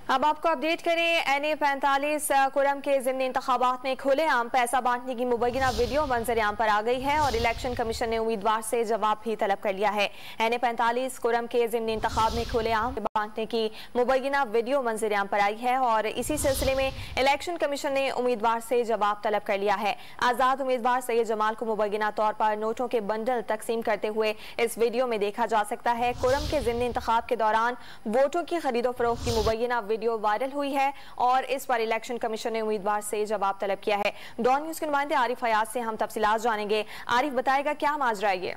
अब आपको अपडेट करें, NA 45 कुरम के ज़िमनी इंतखाबात में खुलेआम पैसा बांटने की मुबैना वीडियो मंजर-ए-आम पर आ गई है और इलेक्शन कमीशन ने उम्मीदवार से जवाब भी तलब कर लिया है। NA 45 कुरम के ज़िमनी इंतखाब में खुलेआम बांटने की मुबैना वीडियो मंजर-ए-आम पर आई है और इसी सिलसिले में इलेक्शन कमीशन ने उम्मीदवार से जवाब तलब कर लिया है। आज़ाद उम्मीदवार सैयद जमाल को मुबैना तौर पर नोटों के बंडल तकसीम करते हुए इस वीडियो में देखा जा सकता है। कुरम के ज़िमनी इंतखाब के दौरान वोटों की खरीदो फरोख्त की मुबैना वीडियो वायरल हुई है और इस पर इलेक्शन कमीशन ने उम्मीदवार से जवाब तलब किया है। डॉन न्यूज़ के नुमाइंदे आरिफ हयात से हम तफसीलात जानेंगे। आरिफ बताएगा क्या माजरा है ये?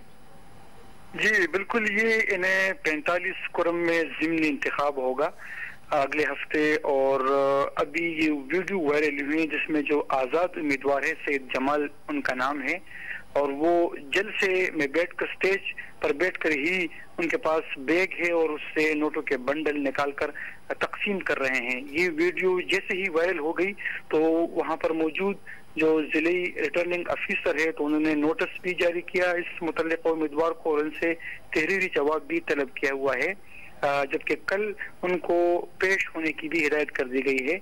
जी बिल्कुल, ये इन्हें 45 कुरम में ज़िमनी इंतखाब होगा अगले हफ्ते और अभी ये वीडियो वायरल हुई है जिसमें जो आज़ाद उम्मीदवार है सैयद जमाल उनका नाम है और वो जलसे में बैठकर स्टेज पर बैठकर ही उनके पास बैग है और उससे नोटों के बंडल निकालकर तकसीम कर रहे हैं। ये वीडियो जैसे ही वायरल हो गई तो वहां पर मौजूद जो जिले रिटर्निंग अफिसर है तो उन्होंने नोटिस भी जारी किया इस मुतल्लिक़ उम्मीदवार को और उनसे तहरीरी जवाब भी तलब किया हुआ है, जबकि कल उनको पेश होने की भी हिदायत कर दी गई है।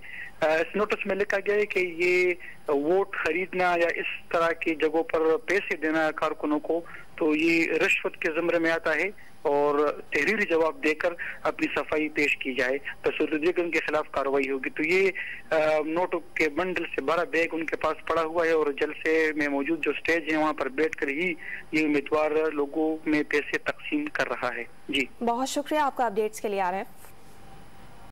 इस नोटिस में लिखा गया है कि ये वोट खरीदना या इस तरह की जगहों पर पैसे देना कारकुनों को तो ये रिश्वत के ज़मरे में आता है और तहरीरी जवाब देकर अपनी सफाई पेश की जाए तो सूरजगन उनके खिलाफ कार्रवाई होगी। तो ये नोटों के बंडल से बड़ा बैग उनके पास पड़ा हुआ है और जलसे में मौजूद जो स्टेज है वहाँ पर बैठकर ही ये उम्मीदवार लोगों में पैसे तकसीम कर रहा है। जी बहुत शुक्रिया आपका अपडेट्स के लिए आ रहा है।